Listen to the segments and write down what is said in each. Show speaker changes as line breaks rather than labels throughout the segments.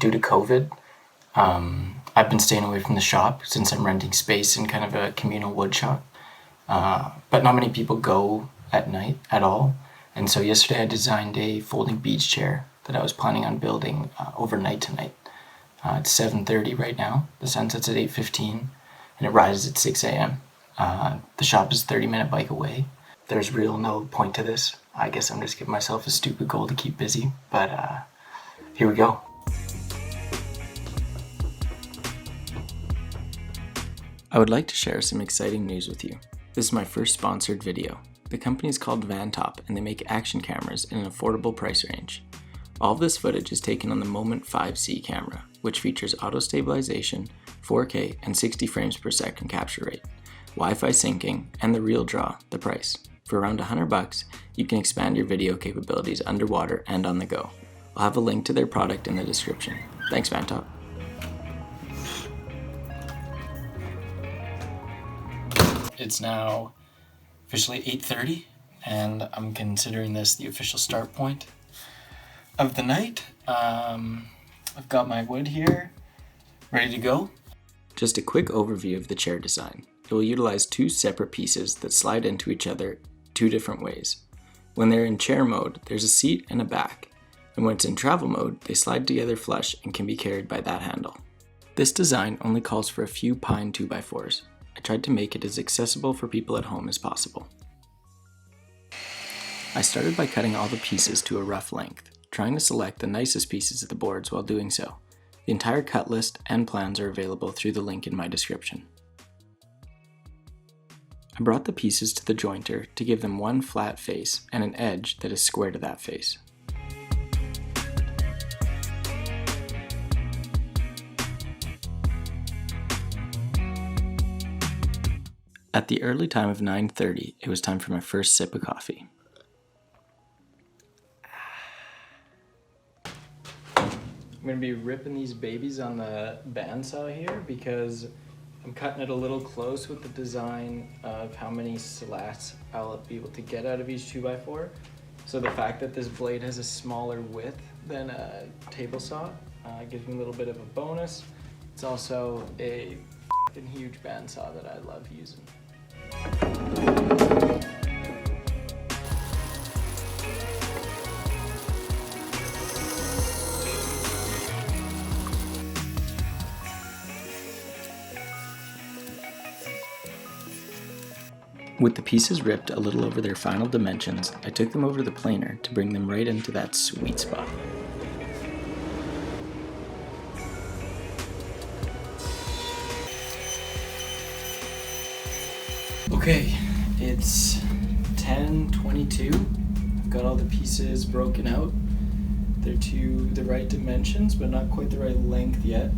due to COVID, I've been staying away from the shop since I'm renting space in kind of a communal woodshop. But not many people go at night at all. And so yesterday I designed a folding beach chair that I was planning on building overnight tonight. It's 7:30 right now. The sun sets at 8:15 and it rises at 6 a.m. The shop is a 30-minute bike away. There's real no point to this. I guess I'm just giving myself a stupid goal to keep busy, but here we go. I would like to share some exciting news with you. This is my first sponsored video. The company is called Vantop and they make action cameras in an affordable price range. All of this footage is taken on the Moment 5C camera, which features auto stabilization, 4K and 60 frames per second capture rate, Wi-Fi syncing, and the real draw, the price. For around $100, you can expand your video capabilities underwater and on the go. I'll have a link to their product in the description. Thanks, Vantop. It's now officially 8:30 and I'm considering this the official start point of the night. I've got my wood here, ready to go. Just a quick overview of the chair design. It will utilize two separate pieces that slide into each other two different ways. When they're in chair mode, there's a seat and a back, and when it's in travel mode, they slide together flush and can be carried by that handle. This design only calls for a few pine 2x4s. I tried to make it as accessible for people at home as possible. I started by cutting all the pieces to a rough length, trying to select the nicest pieces of the boards while doing so. The entire cut list and plans are available through the link in my description. I brought the pieces to the jointer to give them one flat face and an edge that is square to that face. At the early time of 9:30, it was time for my first sip of coffee. I'm going to be ripping these babies on the bandsaw here because I'm cutting it a little close with the design of how many slats I'll be able to get out of each 2x4. So the fact that this blade has a smaller width than a table saw gives me a little bit of a bonus. It's also a f***ing huge bandsaw that I love using. With the pieces ripped a little over their final dimensions, I took them over the planer to bring them right into that sweet spot. Okay, it's 10:22. I've got all the pieces broken out. They're to the right dimensions, but not quite the right length yet.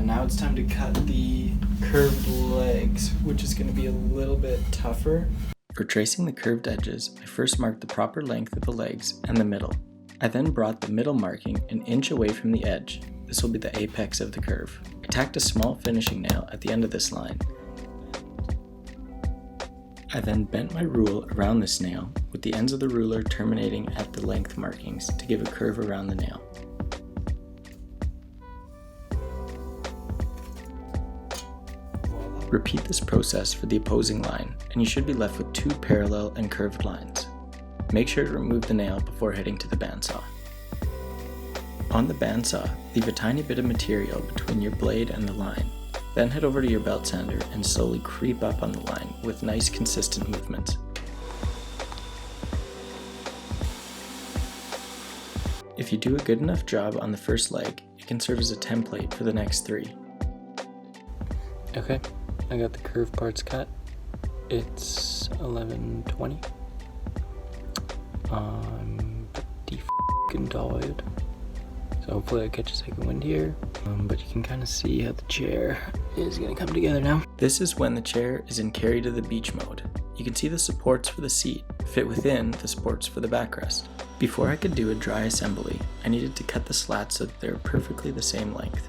Now it's time to cut the curved legs, which is going to be a little bit tougher. For tracing the curved edges, I first marked the proper length of the legs and the middle. I then brought the middle marking an inch away from the edge. This will be the apex of the curve. I tacked a small finishing nail at the end of this line. I then bent my rule around this nail, with the ends of the ruler terminating at the length markings to give a curve around the nail. Repeat this process for the opposing line, and you should be left with two parallel and curved lines. Make sure to remove the nail before heading to the bandsaw. On the bandsaw, leave a tiny bit of material between your blade and the line. Then head over to your belt sander and slowly creep up on the line with nice consistent movements. If you do a good enough job on the first leg, it can serve as a template for the next three. Okay, I got the curved parts cut. It's 11:20. I'm pretty f***ing tired. So hopefully I catch a second wind here. But you can kind of see how the chair is going to come together now. This is when the chair is in carry to the beach mode. You can see the supports for the seat fit within the supports for the backrest. Before I could do a dry assembly, I needed to cut the slats so that they're perfectly the same length.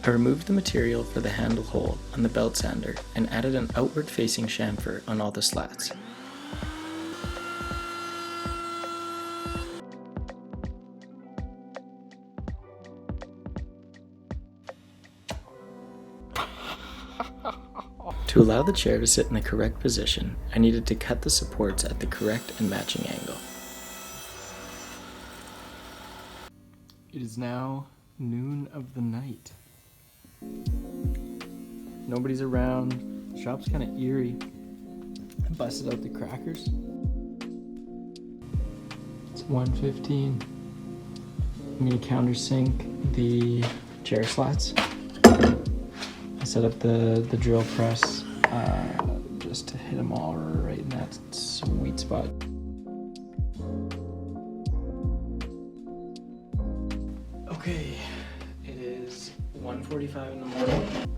I removed the material for the handle hole on the belt sander and added an outward facing chamfer on all the slats. To allow the chair to sit in the correct position, I needed to cut the supports at the correct and matching angle. It is now noon of the night. Nobody's around. The shop's kind of eerie. I busted out the crackers. It's 1:15. I'm gonna countersink the chair slats. I set up the drill press just to hit them all right in that sweet spot. Okay, it is 1:45 in the morning.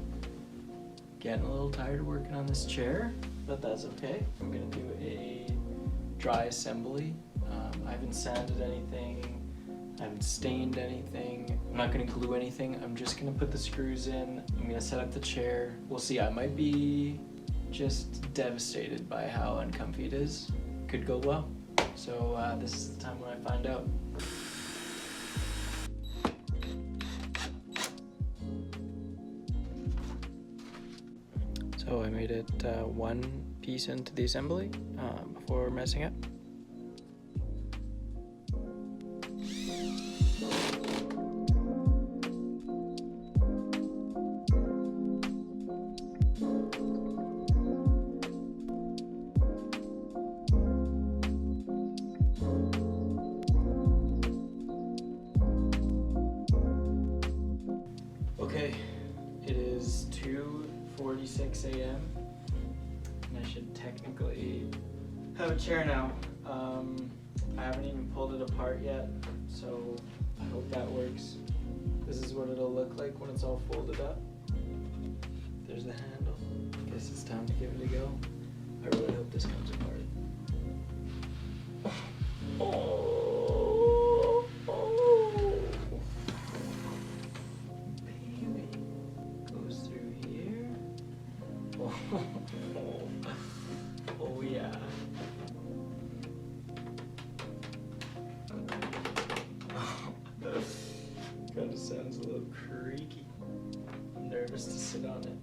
Getting a little tired of working on this chair, but that's okay. I'm gonna do a dry assembly. I haven't sanded anything. I haven't stained anything. I'm not gonna glue anything. I'm just gonna put the screws in. I'm gonna set up the chair. We'll see. I might be just devastated by how uncomfy it is. Could go well. So this is the time when I find out. So I made it one piece into the assembly before messing up. Okay, it is 2:46 a.m. and I should technically have a chair now. I haven't even pulled it apart yet, so I hope that works. This is what it'll look like when it's all folded up. There's the handle. Guess it's time to give it a go. I really hope this comes apart. Baby. Goes through here. Oh yeah. Kind of sounds a little creaky. I'm nervous to sit on it.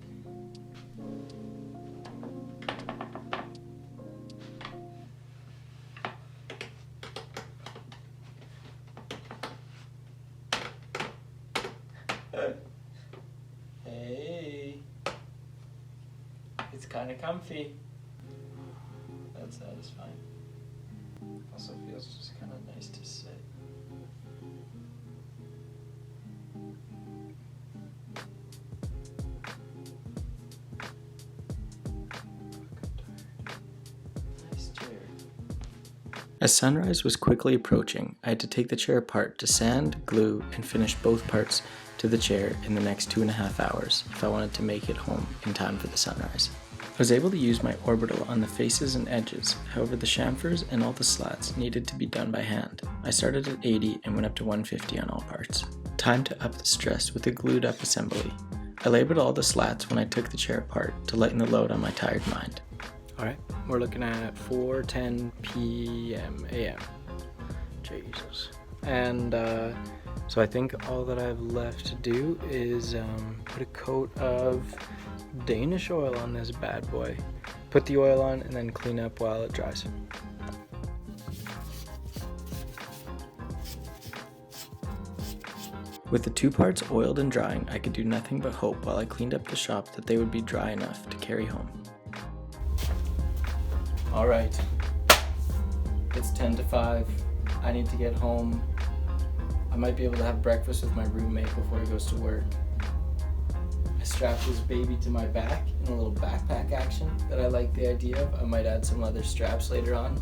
Hey, it's kind of comfy. That's satisfying. Also feels just kind of nice to sit. Nice chair. As sunrise was quickly approaching, I had to take the chair apart to sand, glue, and finish both parts to the chair in the next 2.5 hours if I wanted to make it home in time for the sunrise. I was able to use my orbital on the faces and edges, however the chamfers and all the slats needed to be done by hand. I started at 80 and went up to 150 on all parts. Time to up the stress with a glued up assembly. I labeled all the slats when I took the chair apart to lighten the load on my tired mind. Alright, we're looking at 4:10 p.m. a.m. Jesus. And so I think all that I have left to do is put a coat of Danish oil on this bad boy. Put the oil on and then clean up while it dries. With the two parts oiled and drying, I could do nothing but hope while I cleaned up the shop that they would be dry enough to carry home. Alright, it's 10 to 5. I need to get home. I might be able to have breakfast with my roommate before he goes to work. I strapped this baby to my back in a little backpack action that I like the idea of. I might add some leather straps later on.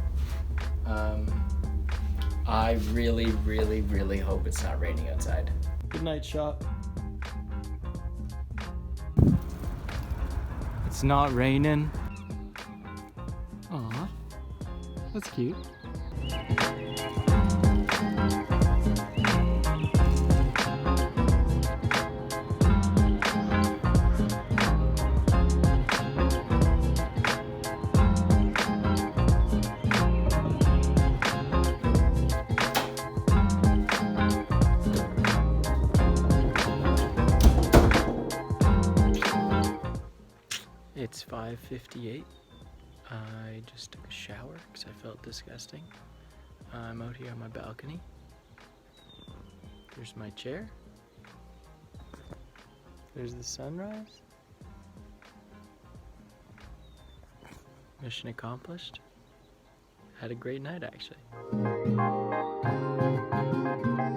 I really, really, really hope it's not raining outside. Good night, shop. It's not raining. Aw, that's cute. It's 5:58. I just took a shower because I felt disgusting. I'm out here on my balcony. There's my chair. There's the sunrise. Mission accomplished. Had a great night, actually.